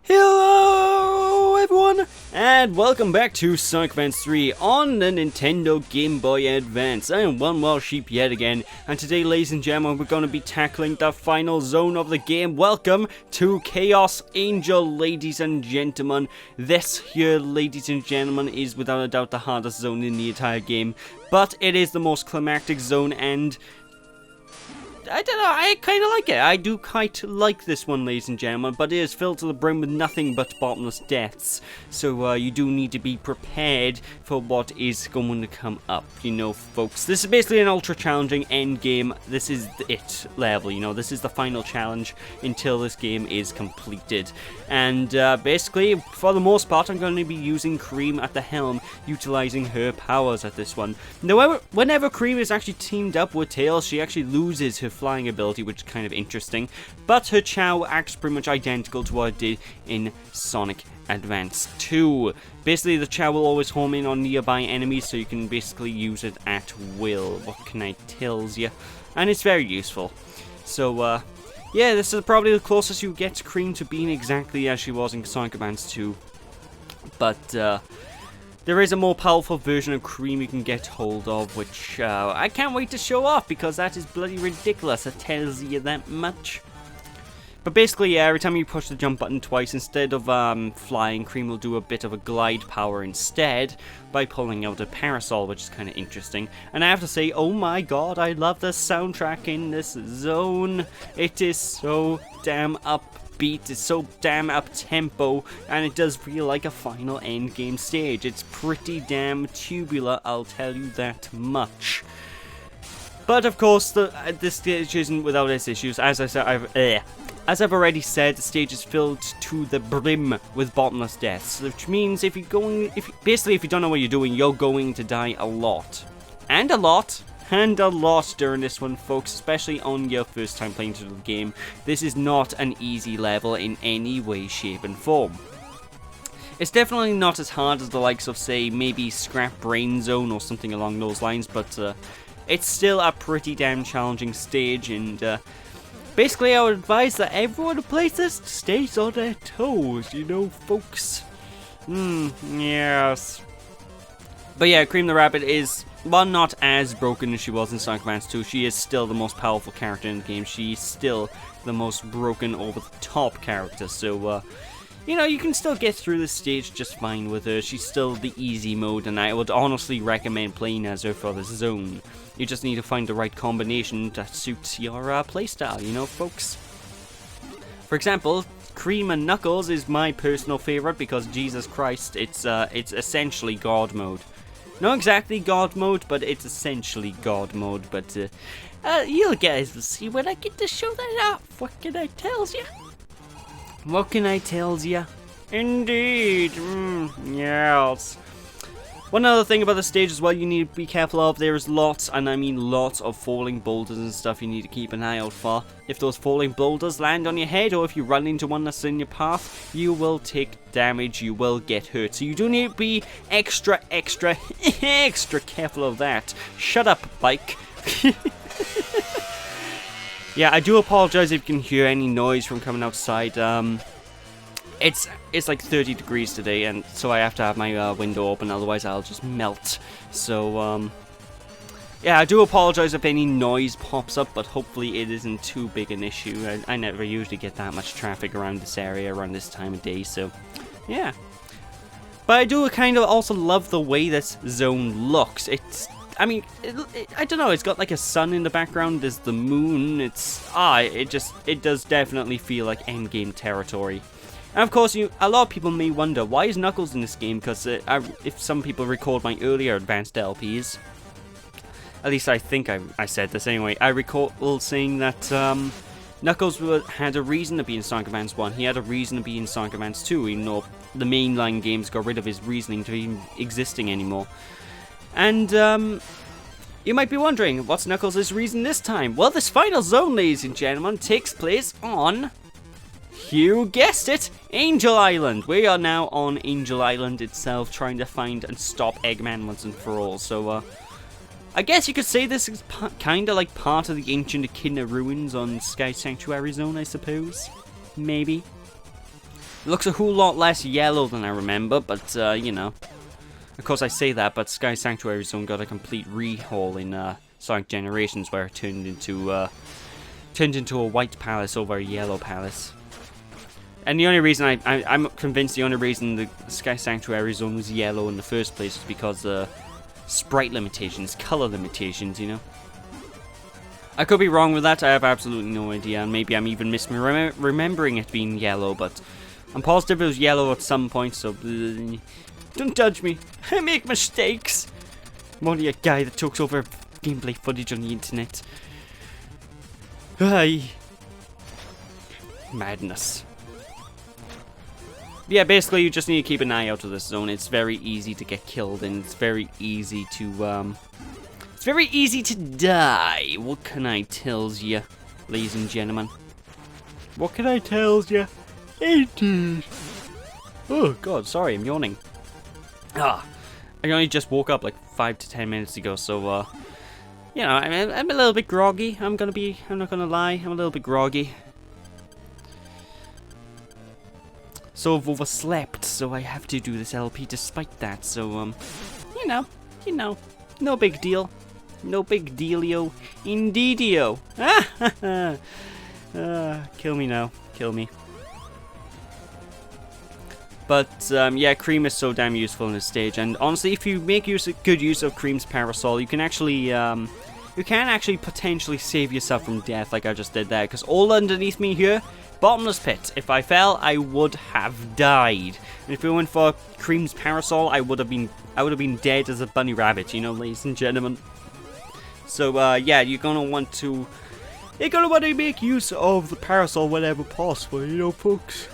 Hello everyone, and welcome back to Sonic Advance 3 on the Nintendo Game Boy Advance. I am One Wild Sheep yet again, and today, ladies and gentlemen, we're going to be tackling the final zone of the game. Welcome to Chaos Angel, ladies and gentlemen. This here, ladies and gentlemen, is without a doubt the hardest zone in the entire game, but it is the most climactic zone, and I don't know, I kind of like it. I do quite like this one, ladies and gentlemen, but it is filled to the brim with nothing but bottomless deaths. So you do need to be prepared for what is going to come up, you know, folks. This is basically an ultra challenging end game. This is it level, you know. This is the final challenge until this game is completed. And basically, for the most part, I'm going to be using Cream at the helm, utilizing her powers at this one. Now, whenever Cream is actually teamed up with Tails, she actually loses her flying ability, which is kind of interesting, but her Chow acts pretty much identical to what it did in Sonic Advance 2. Basically, the Chow will always home in on nearby enemies, so you can basically use it at will. What can I tell you? And it's very useful. So, yeah, this is probably the closest you get to Cream to being exactly as she was in Sonic Advance 2. But, there is a more powerful version of Cream you can get hold of, which I can't wait to show off, because that is bloody ridiculous. It tells you that much. But basically, yeah, every time you push the jump button twice, instead of flying, Cream will do a bit of a glide power instead by pulling out a parasol, which is kind of interesting. And I have to say, oh my god, I love the soundtrack in this zone. It is so damn upbeat, it's so damn up-tempo, and it does feel like a final endgame stage. It's pretty damn tubular, I'll tell you that much. But of course, this stage isn't without its issues. As I've already said, the stage is filled to the brim with bottomless deaths, which means if you don't know what you're doing, you're going to die a lot. And a lot during this one, folks, especially on your first time playing through the game. This is not an easy level in any way, shape, and form. It's definitely not as hard as the likes of, say, maybe Scrap Brain Zone or something along those lines, but it's still a pretty damn challenging stage, and basically I would advise that everyone who plays this stays on their toes, you know, folks. Yes. But yeah, Cream the Rabbit is, well, not as broken as she was in Sonic Advance 2. She is still the most powerful character in the game. She's still the most broken, over-the-top character. So, you know, you can still get through this stage just fine with her. She's still the easy mode, and I would honestly recommend playing as her for this zone. You just need to find the right combination that suits your playstyle, you know, folks. For example, Cream and Knuckles is my personal favorite because, Jesus Christ, it's essentially God mode. Not exactly God mode, but it's essentially God mode. But you guys will see when I get to show that off. What can I tell ya? What can I tell ya? Indeed. Yes. One other thing about the stage as well you need to be careful of, there's lots, and I mean lots, of falling boulders and stuff you need to keep an eye out for. If those falling boulders land on your head, or if you run into one that's in your path, you will take damage, you will get hurt. So you do need to be extra careful of that. Shut up, bike. Yeah, I do apologize if you can hear any noise from coming outside. It's like 30 degrees today, and so I have to have my window open, otherwise I'll just melt. So, yeah, I do apologize if any noise pops up, but hopefully it isn't too big an issue. I never usually get that much traffic around this area around this time of day, so, yeah. But I do kind of also love the way this zone looks. I mean, I don't know, it's got like a sun in the background, there's the moon, it does definitely feel like endgame territory. And of course, a lot of people may wonder, why is Knuckles in this game? Because if some people record my earlier advanced LPs, at least I think I said this anyway, I recall saying that Knuckles had a reason to be in Sonic Advance 1, he had a reason to be in Sonic Advance 2, even though the mainline games got rid of his reasoning to even existing anymore. And, you might be wondering, what's Knuckles' reason this time? Well, this final zone, ladies and gentlemen, takes place on, you guessed it, Angel Island. We are now on Angel Island itself, trying to find and stop Eggman once and for all. So, I guess you could say this is kind of like part of the ancient Echidna ruins on Sky Sanctuary Zone, I suppose. Maybe. It looks a whole lot less yellow than I remember, but, you know. Of course I say that, but Sky Sanctuary Zone got a complete rehaul in Sonic Generations, where it turned into a white palace over a yellow palace. And the only reason I'm convinced the only reason the Sky Sanctuary Zone was yellow in the first place is because sprite limitations, color limitations, you know. I could be wrong with that, I have absolutely no idea, and maybe I'm even remembering it being yellow, but I'm positive it was yellow at some point, so don't judge me. I make mistakes. I'm only a guy that talks over gameplay footage on the internet. Aye. Madness. Yeah, basically you just need to keep an eye out of this zone. It's very easy to get killed, and it's very easy to die. What can I tells ya, ladies and gentlemen? What can I tells ya? It is. Oh god, sorry, I'm yawning. I only just woke up like 5 to 10 minutes ago, so you know, I'm a little bit groggy. I'm not gonna lie, I'm a little bit groggy. So I've overslept, so I have to do this LP despite that, so you know, no big deal. No big dealio. Indeedio. Kill me now. Kill me. But, yeah, Cream is so damn useful in this stage, and honestly, if you make good use of Cream's Parasol, you can actually potentially save yourself from death, like I just did there, because all underneath me here, Bottomless Pit. If I fell, I would have died. And if we went for Cream's Parasol, I would have been dead as a bunny rabbit, you know, ladies and gentlemen. So, yeah, you're gonna want to make use of the Parasol whenever possible, you know, folks.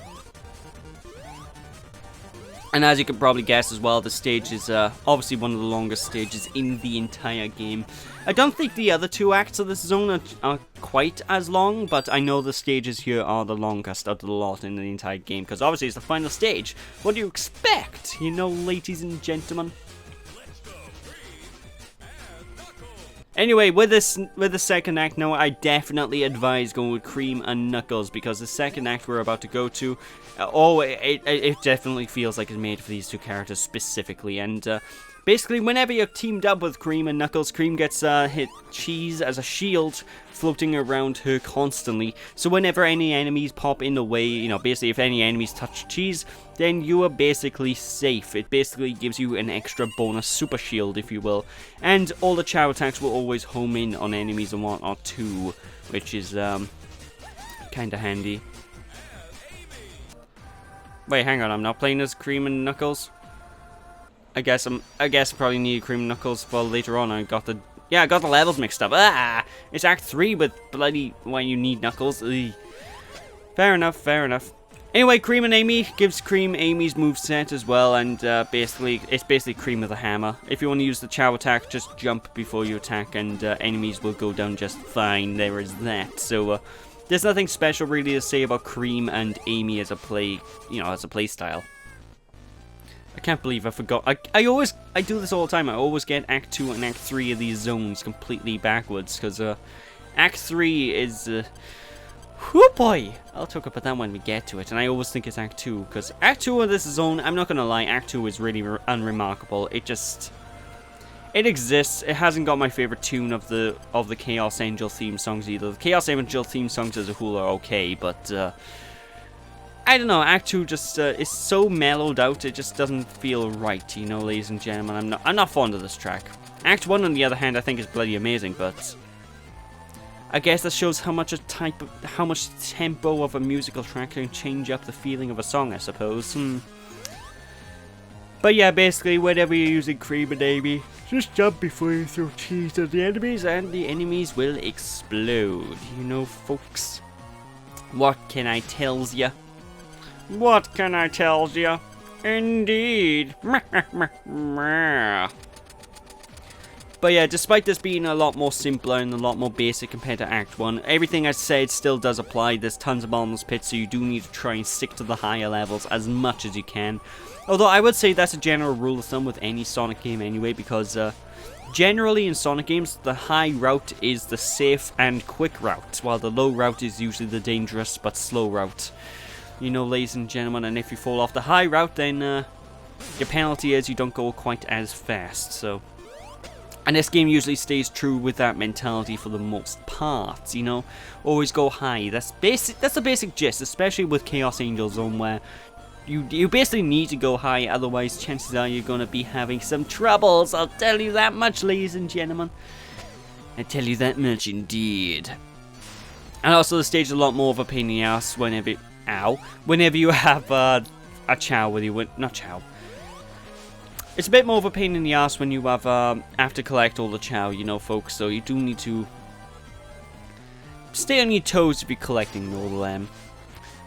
And as you can probably guess as well, the stage is obviously one of the longest stages in the entire game. I don't think the other two acts of this zone are quite as long, but I know the stages here are the longest of the lot in the entire game, because obviously it's the final stage. What do you expect, you know, ladies and gentlemen? Anyway, with the second act now, I definitely advise going with Cream and Knuckles, because the second act we're about to go to, it definitely feels like it's made for these two characters specifically, and basically whenever you're teamed up with Cream and Knuckles, Cream gets hit Cheese as a shield floating around her constantly, so whenever any enemies pop in the way, you know, basically if any enemies touch Cheese, then you are basically safe. It basically gives you an extra bonus super shield, if you will, and all the Chow attacks will always home in on enemies and whatnot too, which is kinda handy. Wait, hang on, I'm not playing as Cream and Knuckles? I guess I probably need Cream and Knuckles for later on. I got the levels mixed up. It's Act 3 with bloody why you need Knuckles. Ugh. Fair enough. Anyway, Cream and Amy gives Cream Amy's moveset as well, and it's basically Cream with a hammer. If you want to use the Chow attack, just jump before you attack, and enemies will go down just fine. There is that. So there's nothing special really to say about Cream and Amy as a play style. I can't believe I forgot. I do this all the time. I always get Act 2 and Act 3 of these zones completely backwards, because Act 3 is whoo boy! I'll talk about that when we get to it, and I always think it's Act 2, because Act 2 of this zone, I'm not gonna lie, Act 2 is really unremarkable. It exists. It hasn't got my favorite tune of the Chaos Angel theme songs either. The Chaos Angel theme songs as a whole are okay, but I don't know, Act 2 just is so mellowed out, it just doesn't feel right, you know, ladies and gentlemen. I'm not fond of this track. Act 1, on the other hand, I think is bloody amazing, but I guess that shows how much tempo of a musical track can change up the feeling of a song, I suppose. But yeah, basically, whenever you're using Cream and Amy, just jump before you throw cheese at the enemies, and the enemies will explode, you know, folks. What can I tells ya? What can I tell ya? Indeed. But yeah, despite this being a lot more simpler and a lot more basic compared to Act 1, everything I said still does apply. There's tons of bottomless pits, so you do need to try and stick to the higher levels as much as you can. Although I would say that's a general rule of thumb with any Sonic game anyway, because generally in Sonic games, the high route is the safe and quick route, while the low route is usually the dangerous but slow route. you know, ladies and gentlemen, and if you fall off the high route, then your penalty is you don't go quite as fast, so... And this game usually stays true with that mentality for the most part, you know? Always go high. That's the basic gist, especially with Chaos Angel Zone, where you basically need to go high, otherwise chances are you're going to be having some troubles. I'll tell you that much, ladies and gentlemen. I tell you that much indeed. And also the stage is a lot more of a pain in the ass whenever you have a chow with you. Not chow. It's a bit more of a pain in the ass when you have to collect all the chow, you know, folks. So you do need to stay on your toes to be collecting all of them.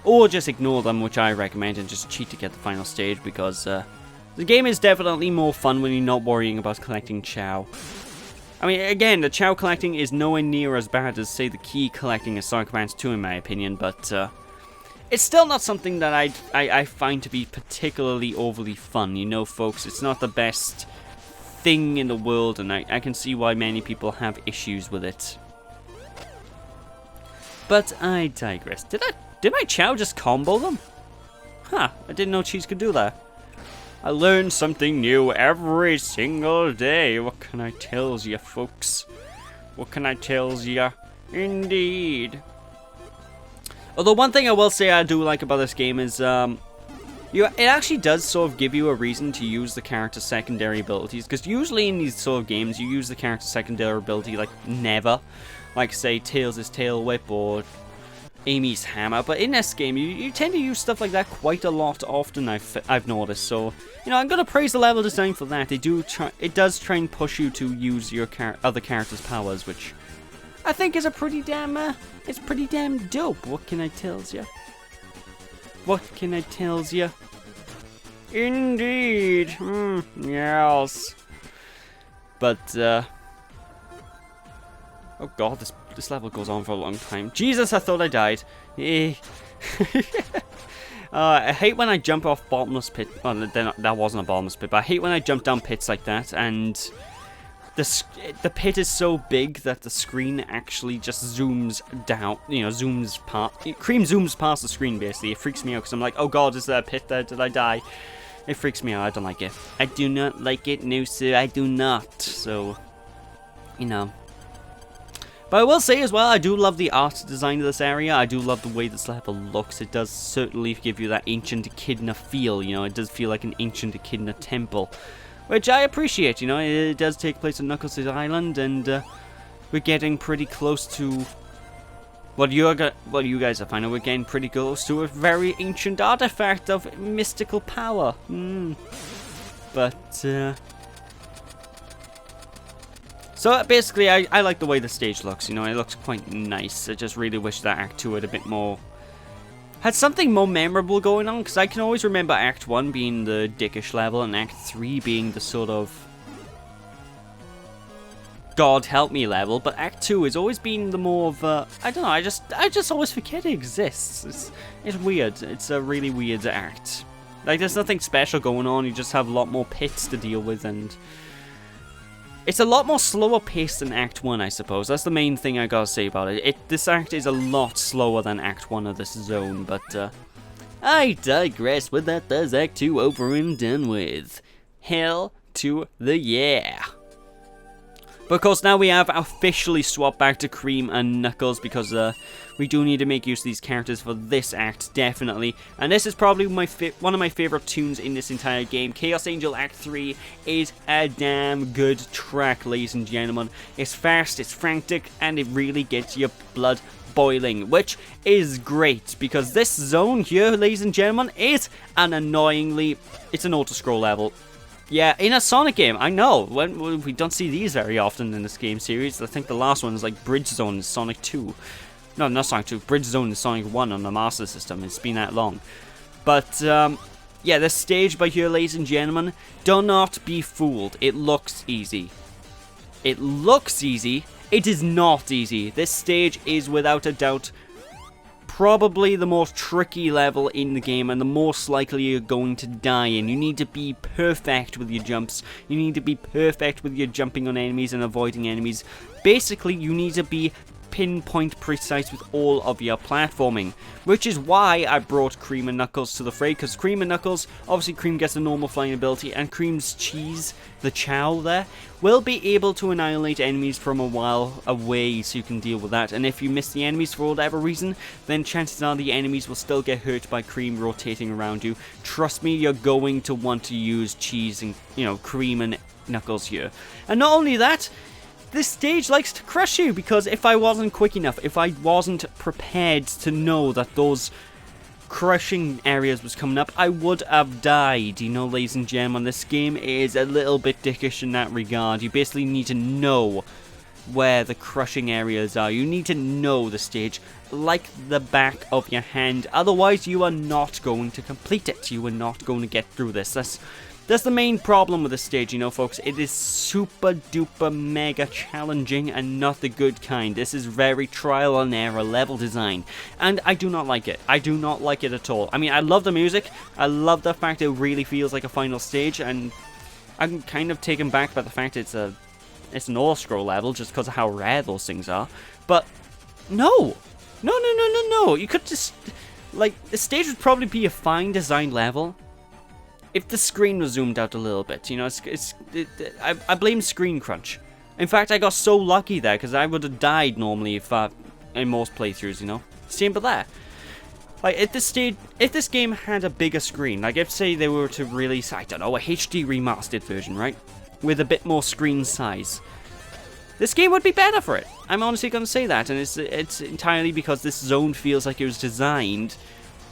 Or just ignore them, which I recommend, and just cheat to get the final stage, because the game is definitely more fun when you're not worrying about collecting chow. I mean, again, the chow collecting is nowhere near as bad as, say, the key collecting in Sonic Advance 2, in my opinion, but it's still not something that I find to be particularly overly fun, you know, folks. It's not the best thing in the world, and I can see why many people have issues with it. But I digress. Did my chow just combo them? Huh, I didn't know cheese could do that. I learn something new every single day. What can I tell ya, folks? What can I tell ya? Indeed. Although one thing I will say I do like about this game is, it actually does sort of give you a reason to use the character's secondary abilities. Because usually in these sort of games, you use the character's secondary ability like never. Like, say, Tails' Tail Whip or Amy's Hammer. But in this game, you tend to use stuff like that quite a lot often, I've noticed. So, you know, I'm going to praise the level design for that. It does try and push you to use your other character's powers, which I think is a pretty damn, it's pretty damn dope. What can I tell ya? What can I tell ya? Indeed. Yes. But, oh god, this level goes on for a long time. Jesus, I thought I died. I hate when I jump off bottomless pit. Oh, that wasn't a bottomless pit, but I hate when I jump down pits like that, and the pit is so big that the screen actually just zooms down, you know, cream zooms past the screen, basically. It freaks me out, because I'm like, oh god, is there a pit there? Did I die? It freaks me out. I don't like it. I do not like it. No, sir, I do not. So, you know. But I will say as well, I do love the art design of this area. I do love the way this level looks. It does certainly give you that ancient echidna feel, you know. It does feel like an ancient echidna temple, which I appreciate, you know. It does take place on Knuckles' Island, and we're getting pretty close to... Well, you guys are finding we're getting pretty close to a very ancient artifact of mystical power. But, so basically, I like the way the stage looks, you know, it looks quite nice. I just really wish that Act 2 had a bit more... had something more memorable going on, because I can always remember Act 1 being the dickish level, and Act 3 being the sort of... God help me level, but Act 2 has always been the more of I don't know, I just always forget it exists. It's weird. It's a really weird act. Like, there's nothing special going on, you just have a lot more pits to deal with, and... it's a lot more slower paced than Act 1, I suppose. That's the main thing I gotta say about it. This act is a lot slower than Act 1 of this zone, but, I digress. With that, there's Act 2 over and done with. Hell to the yeah. But of course, now we have officially swapped back to Cream and Knuckles, because we do need to make use of these characters for this act, definitely. And this is probably one of my favorite tunes in this entire game. Chaos Angel Act 3 is a damn good track, ladies and gentlemen. It's fast, it's frantic, and it really gets your blood boiling, which is great, because this zone here, ladies and gentlemen, is an it's an auto-scroll level. Yeah, in a Sonic game, I know. We don't see these very often in this game series. I think the last one is like Bridge Zone in Sonic 2. No, not Sonic 2. Bridge Zone in Sonic 1 on the Master System. It's been that long. But, yeah, this stage by here, ladies and gentlemen, do not be fooled. It looks easy. It looks easy. It is not easy. This stage is, without a doubt, probably the most tricky level in the game, and the most likely you're going to die in. You need to be perfect with your jumps. You need to be perfect with your jumping on enemies and avoiding enemies. Basically, you need to be pinpoint precise with all of your platforming, which is why I brought Cream and Knuckles to the fray, because Cream and Knuckles, obviously Cream gets a normal flying ability, and Cream's cheese, the chow there, will be able to annihilate enemies from a while away, so you can deal with that. And if you miss the enemies for whatever reason, then chances are the enemies will still get hurt by Cream rotating around you. Trust me, you're going to want to use cheese and, Cream and Knuckles here. And not only that, this stage likes to crush you, because if I wasn't quick enough, if I wasn't prepared to know that those crushing areas was coming up, I would have died. Ladies and gentlemen, this game is a little bit dickish in that regard. You basically need to know where the crushing areas are. You need to know the stage like the back of your hand. Otherwise, you are not going to complete it. You are not going to get through this. That's the main problem with this stage, folks. It is super duper mega challenging and not the good kind. This is very trial and error level design, and I do not like it. I do not like it at all. I mean, I love the music. I love the fact it really feels like a final stage, and I'm kind of taken back by the fact it's an all-scroll level just because of how rare those things are. But no. You could just, the stage would probably be a fine design level if the screen was zoomed out a little bit. I blame screen crunch. In fact, I got so lucky there, because I would have died normally if in most playthroughs, Same with that. At this stage, if this game had a bigger screen, if say they were to release, I don't know, a HD remastered version, right? With a bit more screen size, this game would be better for it. I'm honestly going to say that, and it's entirely because this zone feels like it was designed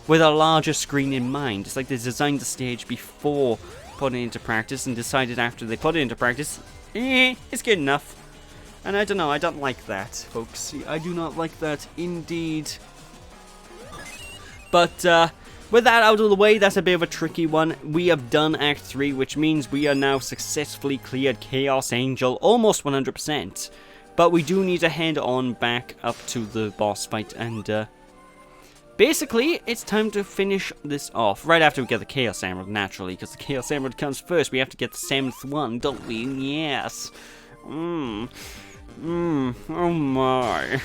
with a larger screen in mind. It's like they designed the stage before putting it into practice and decided after they put it into practice, it's good enough. And I don't know, I don't like that, folks. I do not like that indeed. But with that out of the way, that's a bit of a tricky one. We have done Act 3, which means we are now successfully cleared Chaos Angel almost 100%. But we do need to head on back up to the boss fight, and basically, it's time to finish this off. Right after we get the Chaos Emerald, naturally, because the Chaos Emerald comes first. We have to get the 7th one, don't we? Yes. Oh my.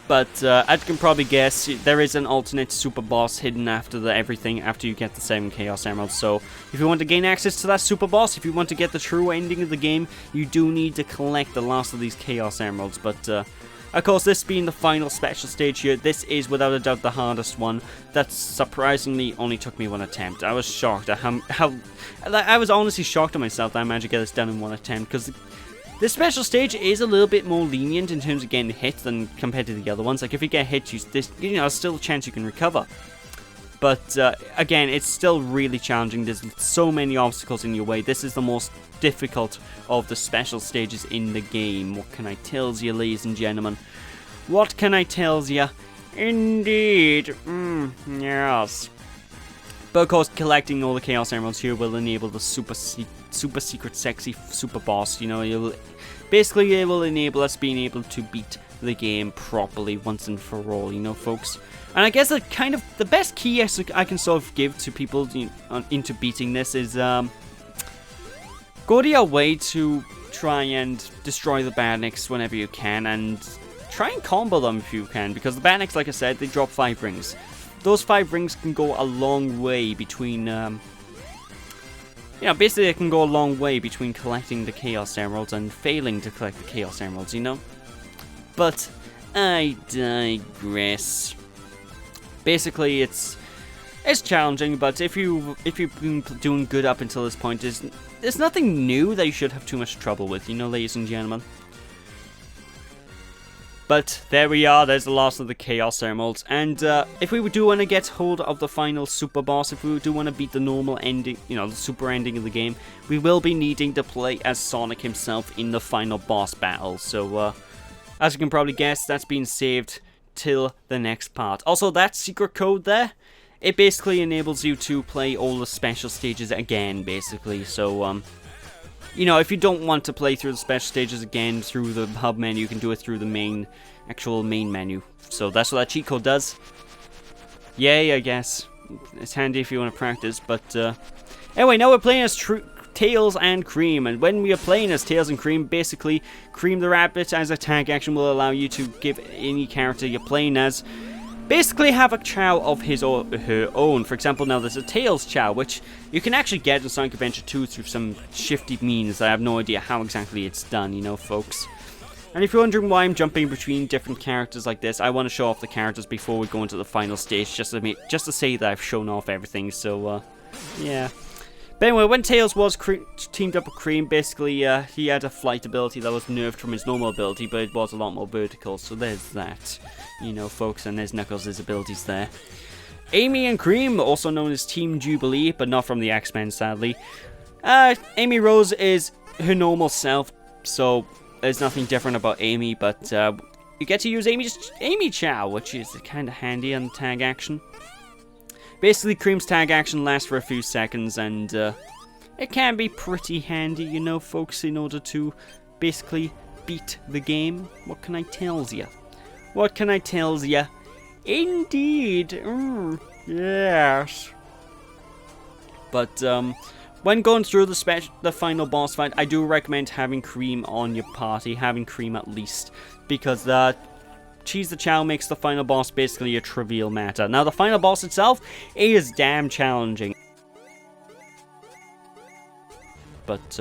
But as you can probably guess, there is an alternate super boss hidden after everything after you get the 7 Chaos Emeralds. So if you want to gain access to that super boss, if you want to get the true ending of the game, you do need to collect the last of these Chaos Emeralds. But of course, this being the final special stage here, this is without a doubt the hardest one. That surprisingly only took me one attempt. I was shocked at how I was honestly shocked at myself that I managed to get this done in one attempt, because this special stage is a little bit more lenient in terms of getting hit than compared to the other ones. If you get hit, there's still a chance you can recover. But again, it's still really challenging. There's so many obstacles in your way. This is the most difficult of the special stages in the game. What can I tell you, ladies and gentlemen? What can I tell you? Indeed. Yes. But of course, collecting all the Chaos Emeralds here will enable the super secret sexy super boss. It will enable us being able to beat the game properly once and for all, folks. And I guess the best key I can sort of give to people into beating this is go to your way to try and destroy the Badniks whenever you can, and try and combo them if you can, because the Badniks, like I said, they drop 5 rings. Those 5 rings can go a long way between, basically they can go a long way between collecting the Chaos Emeralds and failing to collect the Chaos Emeralds, But I digress. Basically, it's challenging, but if you've been doing good up until this point, there's nothing new that you should have too much trouble with, ladies and gentlemen. But there we are, there's the last of the Chaos Emeralds, and if we do want to get hold of the final super boss, if we do want to beat the normal ending, the super ending of the game, we will be needing to play as Sonic himself in the final boss battle. So, as you can probably guess, that's been saved till the next part. Also, that secret code there, it basically enables you to play all the special stages again, basically. So, if you don't want to play through the special stages again through the hub menu, you can do it through the actual main menu. So that's what that cheat code does. Yay, I guess. It's handy if you want to practice, but anyway, now we're playing as Tails and Cream. And when we are playing as Tails and Cream, basically, Cream the Rabbit as a tag action will allow you to give any character you're playing as basically have a Chow of his or her own. For example, now there's a Tails Chow, which you can actually get in Sonic Adventure 2 through some shifty means. I have no idea how exactly it's done, you know, folks. And if you're wondering why I'm jumping between different characters like this, I want to show off the characters before we go into the final stage, just to say that I've shown off everything, so, yeah. But anyway, when Tails was teamed up with Cream, basically, he had a flight ability that was nerfed from his normal ability, but it was a lot more vertical, so there's that. You know, folks, and there's Knuckles' abilities there. Amy and Cream, also known as Team Jubilee, but not from the X-Men, sadly. Amy Rose is her normal self, so there's nothing different about Amy, but you get to use Amy Chow, which is kind of handy on tag action. Basically, Cream's tag action lasts for a few seconds, and it can be pretty handy, you know, folks, in order to basically beat the game. What can I tell ya? What can I tell ya? Indeed. Yes. But, when going through the final boss fight, I do recommend having Cream on your party, having Cream at least, because Cheese the Chow makes the final boss basically a trivial matter. Now, the final boss itself is damn challenging. But,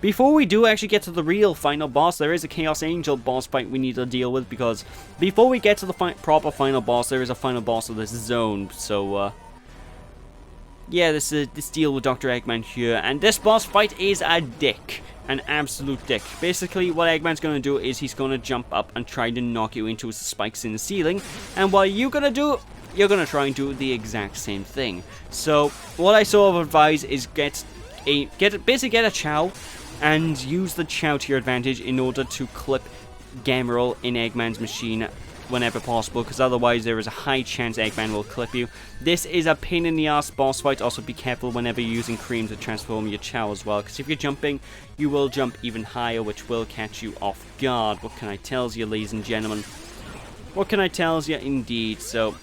before we do actually get to the real final boss, there is a Chaos Angel boss fight we need to deal with, because before we get to the proper final boss, there is a final boss of this zone, so, yeah, this deal with Dr. Eggman here, and this boss fight is a dick. An absolute dick. Basically, what Eggman's going to do is he's going to jump up and try to knock you into the spikes in the ceiling, and what you're going to do, you're going to try and do the exact same thing. So, what I sort of advise is basically get a Chow, and use the Chow to your advantage in order to clip Gemerl in Eggman's machine whenever possible, because otherwise there is a high chance Eggman will clip you. This is a pain in the ass boss fight. Also be careful whenever you're using Cream to transform your Chow as well, because if you're jumping, you will jump even higher, which will catch you off guard. What can I tell you, ladies and gentlemen? What can I tell you, indeed? So,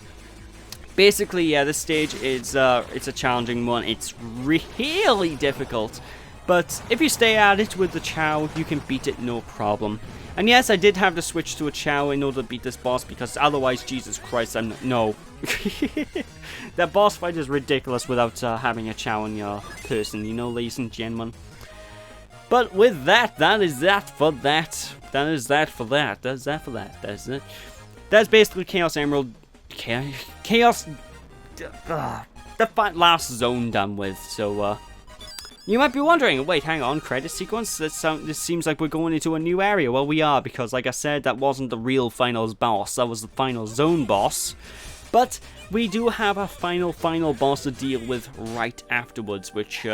basically, yeah, this stage is it's a challenging one. It's really difficult, but if you stay at it with the Chow, you can beat it no problem. And yes, I did have to switch to a Chow in order to beat this boss, because otherwise, Jesus Christ, no. That boss fight is ridiculous without having a Chow in your person, you know, ladies and gentlemen. But with that, that is that for that. That is that for that. That's that for that. That's it. That's basically Chaos Emerald. Chaos. The last zone done with, so, you might be wondering, wait, hang on, credit sequence? This seems like we're going into a new area. Well, we are, because like I said, that wasn't the real finals boss. That was the final zone boss. But we do have a final boss to deal with right afterwards, which,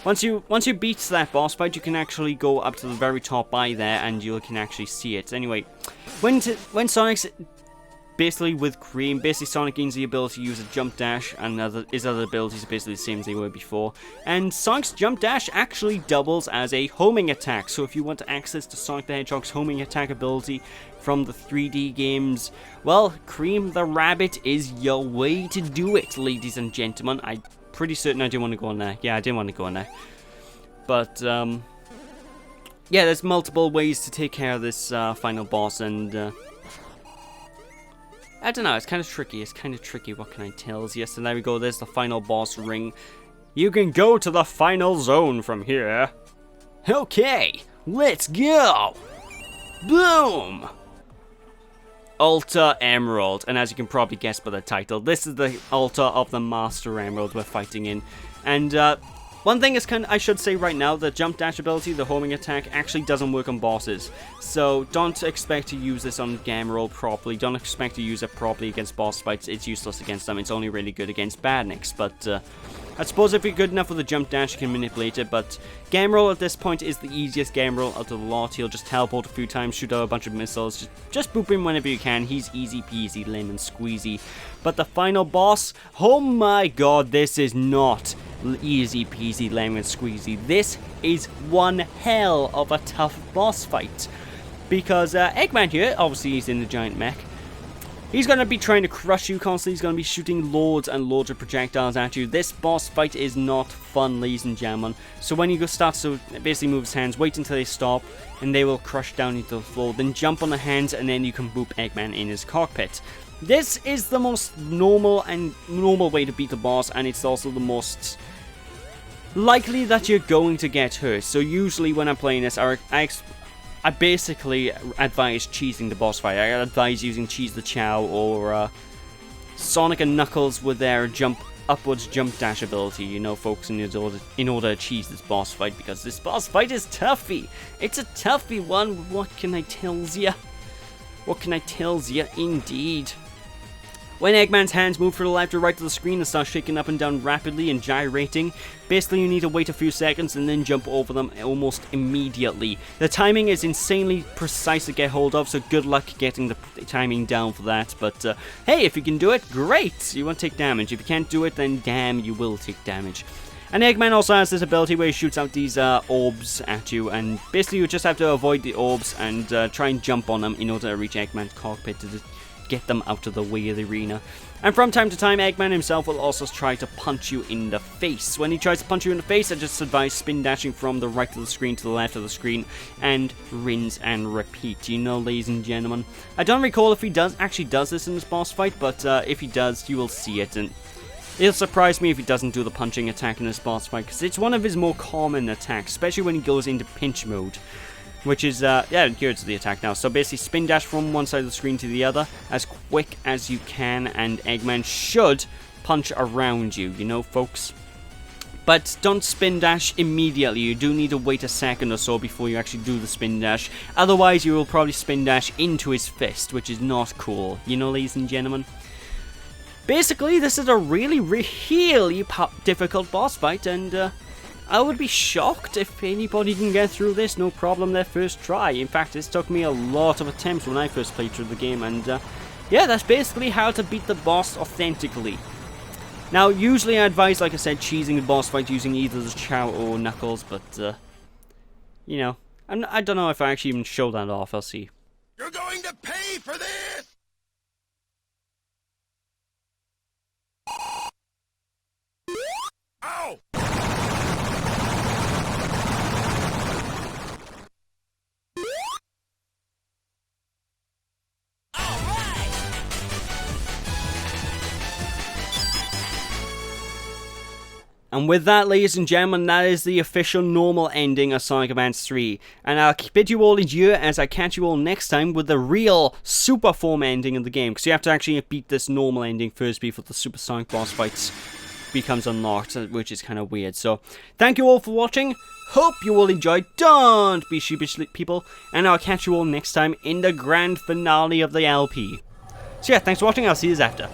once you beat that boss fight, you can actually go up to the very top by there, and you can actually see it. Anyway, when Sonic's basically with Cream, basically Sonic gains the ability to use a jump dash, and his other abilities are basically the same as they were before. And Sonic's jump dash actually doubles as a homing attack, so if you want access to Sonic the Hedgehog's homing attack ability from the 3D games, well, Cream the Rabbit is your way to do it, ladies and gentlemen. I'm pretty certain I didn't want to go on there. Yeah, I didn't want to go on there. But, yeah, there's multiple ways to take care of this final boss, and I don't know, it's kind of tricky, what can I tell you? So there we go, there's the final boss ring. You can go to the final zone from here. Okay, let's go! Boom! Altar Emerald, and as you can probably guess by the title, this is the Altar of the Master Emerald we're fighting in. And, one thing is I should say right now, the jump dash ability, the homing attack, actually doesn't work on bosses. So don't expect to use this on Gemerl properly. Don't expect to use it properly against boss fights. It's useless against them. It's only really good against badniks. But I suppose if you're good enough with the jump dash, you can manipulate it. But Gemerl at this point is the easiest Gemerl out of the lot. He'll just teleport a few times, shoot out a bunch of missiles. Just boop him whenever you can. He's easy peasy, lemon squeezy. But the final boss, oh my god, this is not easy peasy lemon squeezy. This is one hell of a tough boss fight, because Eggman here, obviously he's in the giant mech, He's going to be trying to crush you constantly. He's going to be shooting loads and loads of projectiles at you. This boss fight is not fun, ladies and gentlemen. So when you start to basically move his hands, wait until they stop, and they will crush down into the floor. Then jump on the hands, and then you can boop Eggman in his cockpit. This is the most normal way to beat the boss, and it's also the most likely that you're going to get hurt. So usually when I'm playing this, I basically advise cheesing the boss fight. I advise using Cheese the Chow or Sonic and Knuckles with their upwards jump dash ability, you know, folks, in order to cheese this boss fight, because this boss fight is toughy. It's a toughy one. What can I tells ya? What can I tells ya, indeed? When Eggman's hands move from the left or right of the screen and start shaking up and down rapidly and gyrating, basically you need to wait a few seconds and then jump over them almost immediately. The timing is insanely precise to get hold of, so good luck getting the timing down for that. But hey, if you can do it, great! You won't take damage. If you can't do it, then damn, you will take damage. And Eggman also has this ability where he shoots out these orbs at you, and basically you just have to avoid the orbs and try and jump on them in order to reach Eggman's cockpit to get them out of the way of the arena. And from time to time, Eggman himself will also try to punch you in the face. When he tries to punch you in the face, I just advise spin dashing from the right of the screen to the left of the screen and rinse and repeat, you know, ladies and gentlemen. I don't recall if he actually does this in this boss fight, but if he does, you will see it, and it'll surprise me if he doesn't do the punching attack in this boss fight, because it's one of his more common attacks, especially when he goes into pinch mode. Which is, yeah, here's the attack now. So basically spin dash from one side of the screen to the other as quick as you can, and Eggman should punch around you, you know, folks. But don't spin dash immediately. You do need to wait a second or so before you actually do the spin dash. Otherwise, you will probably spin dash into his fist, which is not cool, you know, ladies and gentlemen. Basically, this is a really difficult boss fight, and I would be shocked if anybody can get through this no problem their first try. In fact, this took me a lot of attempts when I first played through the game, and yeah, that's basically how to beat the boss authentically. Now, usually I advise, like I said, cheesing the boss fight using either the Chow or Knuckles, but you know, I don't know if I actually even show that off. I'll see. You're going to pay for this! Ow! And with that, ladies and gentlemen, that is the official normal ending of Sonic Advance 3. And I'll bid you all adieu as I catch you all next time with the real super form ending of the game. Because you have to actually beat this normal ending first before the Super Sonic boss fights becomes unlocked, which is kind of weird. So, thank you all for watching. Hope you all enjoyed. Don't be sheepish, people. And I'll catch you all next time in the grand finale of the LP. So yeah, thanks for watching. I'll see you after.